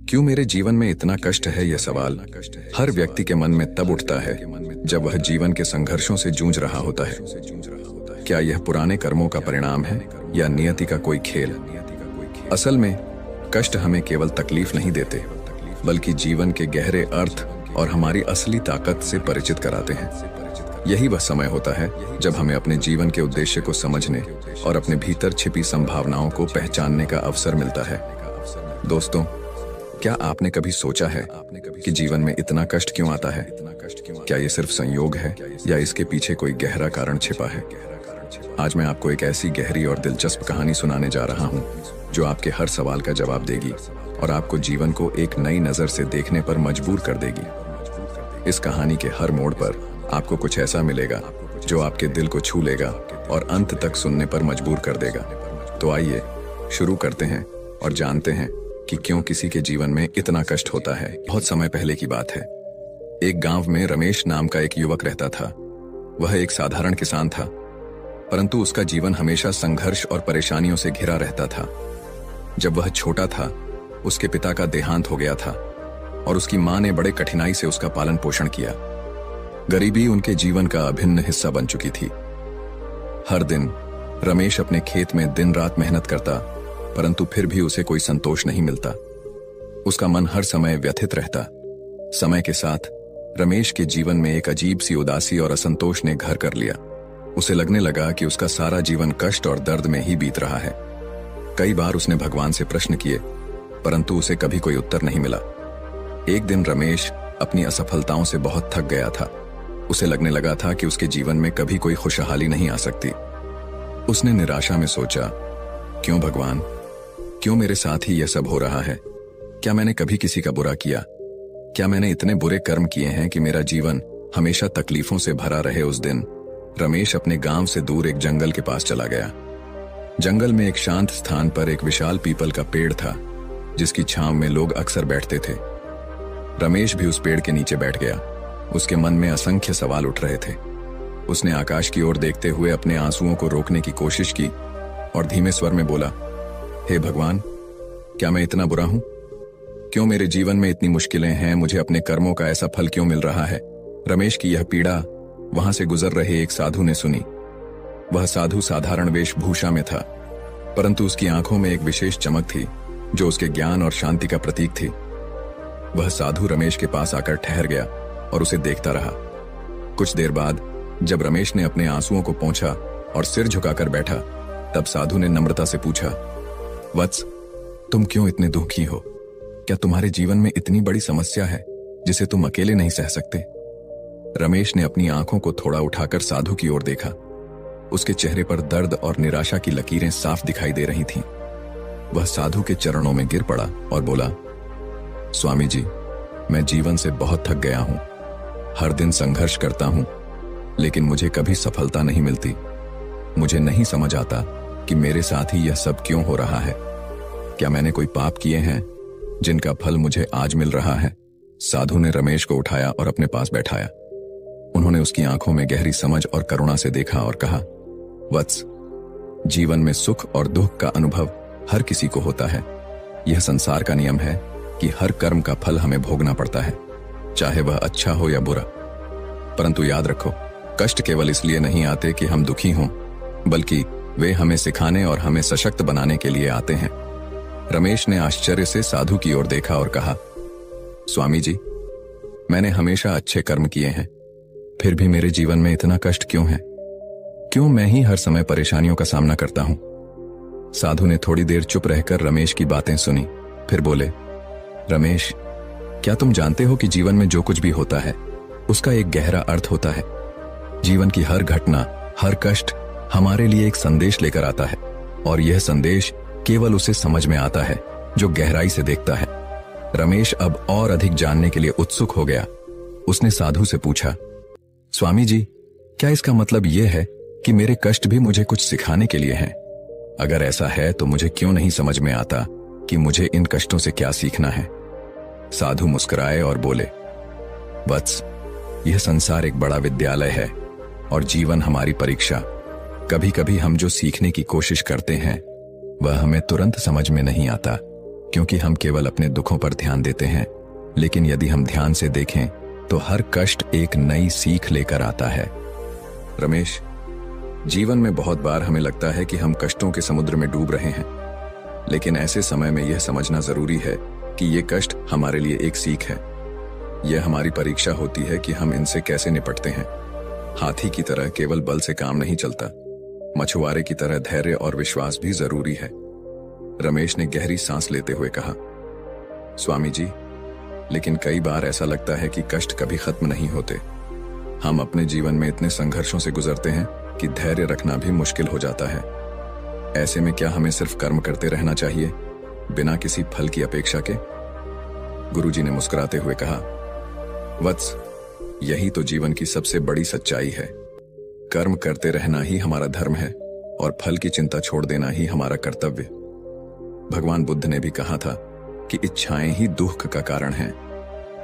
क्यों मेरे जीवन में इतना कष्ट है, यह सवाल हर व्यक्ति के मन में तब उठता है जब वह जीवन के संघर्षों से जूझ रहा होता है। क्या यह पुराने कर्मों का परिणाम है या नियति का कोई खेल? असल में कष्ट हमें केवल तकलीफ नहीं देते, बल्कि जीवन के गहरे अर्थ और हमारी असली ताकत से परिचित कराते हैं। यही वह समय होता है जब हमें अपने जीवन के उद्देश्य को समझने और अपने भीतर छिपी संभावनाओं को पहचानने का अवसर मिलता है। दोस्तों, क्या आपने कभी सोचा है कि जीवन में इतना कष्ट क्यों आता है? क्या ये सिर्फ संयोग है या इसके पीछे कोई गहरा कारण छिपा है? आज मैं आपको एक ऐसी गहरी और दिलचस्प कहानी सुनाने जा रहा हूँ जो आपके हर सवाल का जवाब देगी और आपको जीवन को एक नई नजर से देखने पर मजबूर कर देगी। इस कहानी के हर मोड़ पर आपको कुछ ऐसा मिलेगा जो आपके दिल को छू लेगा और अंत तक सुनने पर मजबूर कर देगा। तो आइए शुरू करते हैं और जानते हैं कि क्यों किसी के जीवन में इतना कष्ट होता है। बहुत समय पहले की बात है। एक गांव में रमेश नाम का एक युवक रहता था। वह एक साधारण किसान था, परंतु उसका जीवन हमेशा संघर्ष और परेशानियों से घिरा रहता था। जब वह छोटा था, उसके पिता का देहांत हो गया था और उसकी मां ने बड़े कठिनाई से उसका पालन पोषण किया। गरीबी उनके जीवन का अभिन्न हिस्सा बन चुकी थी। हर दिन रमेश अपने खेत में दिन रात मेहनत करता, परंतु फिर भी उसे कोई संतोष नहीं मिलता। उसका मन हर समय व्यथित रहता। समय के साथ रमेश के जीवन में एक अजीब सी उदासी और असंतोष ने घर कर लिया। उसे लगने लगा कि उसका सारा जीवन कष्ट और दर्द में ही बीत रहा है। कई बार उसने भगवान से प्रश्न किए, परंतु उसे कभी कोई उत्तर नहीं मिला। एक दिन रमेश अपनी असफलताओं से बहुत थक गया था। उसे लगने लगा था कि उसके जीवन में कभी कोई खुशहाली नहीं आ सकती। उसने निराशा में सोचा, क्यों भगवान, क्यों मेरे साथ ही यह सब हो रहा है? क्या मैंने कभी किसी का बुरा किया? क्या मैंने इतने बुरे कर्म किए हैं कि मेरा जीवन हमेशा तकलीफों से भरा रहे? उस दिन रमेश अपने गांव से दूर एक जंगल के पास चला गया। जंगल में एक शांत स्थान पर एक विशाल पीपल का पेड़ था, जिसकी छांव में लोग अक्सर बैठते थे। रमेश भी उस पेड़ के नीचे बैठ गया। उसके मन में असंख्य सवाल उठ रहे थे। उसने आकाश की ओर देखते हुए अपने आंसुओं को रोकने की कोशिश की और धीमे स्वर में बोला, हे भगवान, क्या मैं इतना बुरा हूं? क्यों मेरे जीवन में इतनी मुश्किलें हैं? मुझे अपने कर्मों का ऐसा फल क्यों मिल रहा है? रमेश की यह पीड़ा वहां से गुजर रहे एक साधु ने सुनी। वह साधु साधारण वेशभूषा में था, परंतु उसकी आंखों में एक विशेष चमक थी जो उसके ज्ञान और शांति का प्रतीक थी। वह साधु रमेश के पास आकर ठहर गया और उसे देखता रहा। कुछ देर बाद जब रमेश ने अपने आंसुओं को पोंछा और सिर झुकाकर बैठा, तब साधु ने नम्रता से पूछा, वत्स, तुम क्यों इतने दुखी हो? क्या तुम्हारे जीवन में इतनी बड़ी समस्या है जिसे तुम अकेले नहीं सह सकते? रमेश ने अपनी आंखों को थोड़ा उठाकर साधु की ओर देखा। उसके चेहरे पर दर्द और निराशा की लकीरें साफ दिखाई दे रही थीं। वह साधु के चरणों में गिर पड़ा और बोला, स्वामी जी, मैं जीवन से बहुत थक गया हूं। हर दिन संघर्ष करता हूं, लेकिन मुझे कभी सफलता नहीं मिलती। मुझे नहीं समझ आता कि मेरे साथ ही यह सब क्यों हो रहा है। क्या मैंने कोई पाप किए हैं जिनका फल मुझे आज मिल रहा है? साधु ने रमेश को उठाया और अपने पास बैठाया। उन्होंने उसकी आंखों में गहरी समझ और करुणा से देखा और कहा, वत्स, जीवन में सुख और दुख का अनुभव हर किसी को होता है। यह संसार का नियम है कि हर कर्म का फल हमें भोगना पड़ता है, चाहे वह अच्छा हो या बुरा। परंतु याद रखो, कष्ट केवल इसलिए नहीं आते कि हम दुखी हों, बल्कि वे हमें सिखाने और हमें सशक्त बनाने के लिए आते हैं। रमेश ने आश्चर्य से साधु की ओर देखा और कहा, स्वामी जी, मैंने हमेशा अच्छे कर्म किए हैं, फिर भी मेरे जीवन में इतना कष्ट क्यों है? क्यों मैं ही हर समय परेशानियों का सामना करता हूं? साधु ने थोड़ी देर चुप रहकर रमेश की बातें सुनी, फिर बोले, रमेश, क्या तुम जानते हो कि जीवन में जो कुछ भी होता है उसका एक गहरा अर्थ होता है? जीवन की हर घटना, हर कष्ट हमारे लिए एक संदेश लेकर आता है, और यह संदेश केवल उसे समझ में आता है जो गहराई से देखता है। रमेश अब और अधिक जानने के लिए उत्सुक हो गया। उसने साधु से पूछा, स्वामी जी, क्या इसका मतलब यह है कि मेरे कष्ट भी मुझे कुछ सिखाने के लिए हैं? अगर ऐसा है तो मुझे क्यों नहीं समझ में आता कि मुझे इन कष्टों से क्या सीखना है? साधु मुस्कुराए और बोले, वत्स, यह संसार एक बड़ा विद्यालय है और जीवन हमारी परीक्षा। कभी कभी हम जो सीखने की कोशिश करते हैं वह हमें तुरंत समझ में नहीं आता, क्योंकि हम केवल अपने दुखों पर ध्यान देते हैं, लेकिन यदि हम ध्यान से देखें तो हर कष्ट एक नई सीख लेकर आता है। रमेश, जीवन में बहुत बार हमें लगता है कि हम कष्टों के समुद्र में डूब रहे हैं, लेकिन ऐसे समय में यह समझना जरूरी है कि ये कष्ट हमारे लिए एक सीख है। यह हमारी परीक्षा होती है कि हम इनसे कैसे निपटते हैं। हाथी की तरह केवल बल से काम नहीं चलता, मछुआरे की तरह धैर्य और विश्वास भी जरूरी है। रमेश ने गहरी सांस लेते हुए कहा, स्वामी जी, लेकिन कई बार ऐसा लगता है कि कष्ट कभी खत्म नहीं होते। हम अपने जीवन में इतने संघर्षों से गुजरते हैं कि धैर्य रखना भी मुश्किल हो जाता है। ऐसे में क्या हमें सिर्फ कर्म करते रहना चाहिए, बिना किसी फल की अपेक्षा के? गुरुजी ने मुस्कुराते हुए कहा, वत्स, यही तो जीवन की सबसे बड़ी सच्चाई है। कर्म करते रहना ही हमारा धर्म है और फल की चिंता छोड़ देना ही हमारा कर्तव्य। भगवान बुद्ध ने भी कहा था कि इच्छाएं ही दुख का कारण हैं।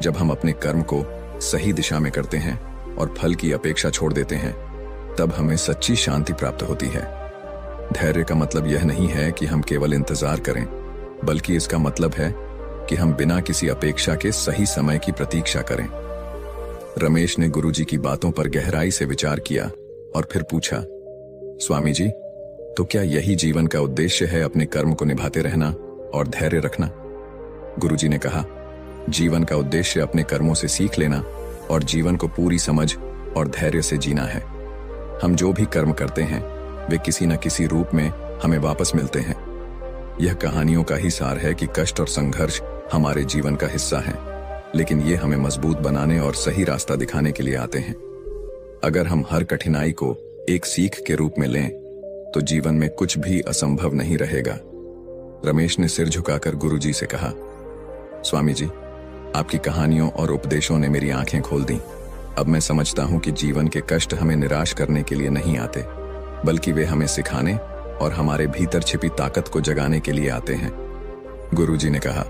जब हम अपने कर्म को सही दिशा में करते हैं और फल की अपेक्षा छोड़ देते हैं, तब हमें सच्ची शांति प्राप्त होती है। धैर्य का मतलब यह नहीं है कि हम केवल इंतजार करें, बल्कि इसका मतलब है कि हम बिना किसी अपेक्षा के सही समय की प्रतीक्षा करें। रमेश ने गुरुजी की बातों पर गहराई से विचार किया और फिर पूछा, स्वामी जी, तो क्या यही जीवन का उद्देश्य है, अपने कर्म को निभाते रहना और धैर्य रखना? गुरुजी ने कहा, जीवन का उद्देश्य अपने कर्मों से सीख लेना और जीवन को पूरी समझ और धैर्य से जीना है। हम जो भी कर्म करते हैं वे किसी न किसी रूप में हमें वापस मिलते हैं। यह कहानियों का ही सार है कि कष्ट और संघर्ष हमारे जीवन का हिस्सा हैं, लेकिन ये हमें मजबूत बनाने और सही रास्ता दिखाने के लिए आते हैं। अगर हम हर कठिनाई को एक सीख के रूप में लें तो जीवन में कुछ भी असंभव नहीं रहेगा। रमेश ने सिर झुकाकर गुरुजी से कहा, स्वामी जी, आपकी कहानियों और उपदेशों ने मेरी आंखें खोल दी। अब मैं समझता हूं कि जीवन के कष्ट हमें निराश करने के लिए नहीं आते, बल्कि वे हमें सिखाने और हमारे भीतर छिपी ताकत को जगाने के लिए आते हैं। गुरुजी ने कहा,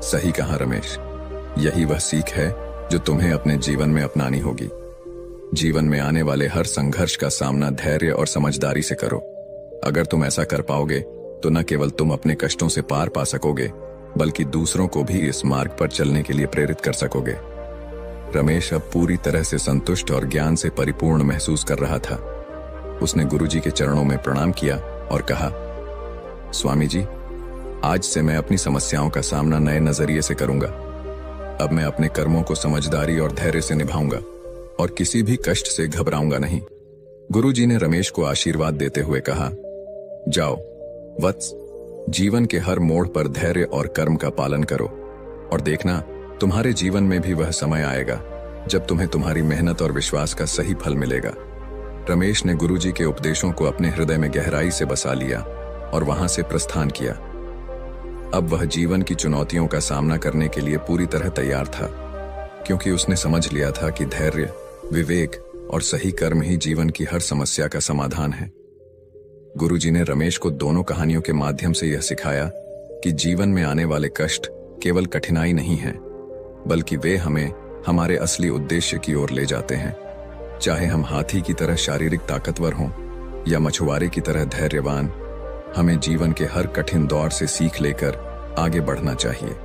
सही कहा रमेश, यही वह सीख है जो तुम्हें अपने जीवन में अपनानी होगी। जीवन में आने वाले हर संघर्ष का सामना धैर्य और समझदारी से करो। अगर तुम ऐसा कर पाओगे तो न केवल तुम अपने कष्टों से पार पा सकोगे, बल्कि दूसरों को भी इस मार्ग पर चलने के लिए प्रेरित कर सकोगे। रमेश अब पूरी तरह से संतुष्ट और ज्ञान से परिपूर्ण महसूस कर रहा था। उसने गुरुजी के चरणों में प्रणाम किया और कहा, स्वामी जी, आज से मैं अपनी समस्याओं का सामना नए नजरिए से करूंगा। अब मैं अपने कर्मों को समझदारी और धैर्य से निभाऊंगा और किसी भी कष्ट से घबराऊंगा नहीं। गुरुजी ने रमेश को आशीर्वाद देते हुए कहा, जाओ वत्स, जीवन के हर मोड़ पर धैर्य और कर्म का पालन करो और देखना, तुम्हारे जीवन में भी वह समय आएगा जब तुम्हें तुम्हारी मेहनत और विश्वास का सही फल मिलेगा। रमेश ने गुरुजी के उपदेशों को अपने हृदय में गहराई से बसा लिया और वहां से प्रस्थान किया। अब वह जीवन की चुनौतियों का सामना करने के लिए पूरी तरह तैयार था, क्योंकि उसने समझ लिया था कि धैर्य, विवेक और सही कर्म ही जीवन की हर समस्या का समाधान है। गुरुजी ने रमेश को दोनों कहानियों के माध्यम से यह सिखाया कि जीवन में आने वाले कष्ट केवल कठिनाई नहीं है, बल्कि वे हमें हमारे असली उद्देश्य की ओर ले जाते हैं। चाहे हम हाथी की तरह शारीरिक ताकतवर हों या मछुआरे की तरह धैर्यवान, हमें जीवन के हर कठिन दौर से सीख लेकर आगे बढ़ना चाहिए।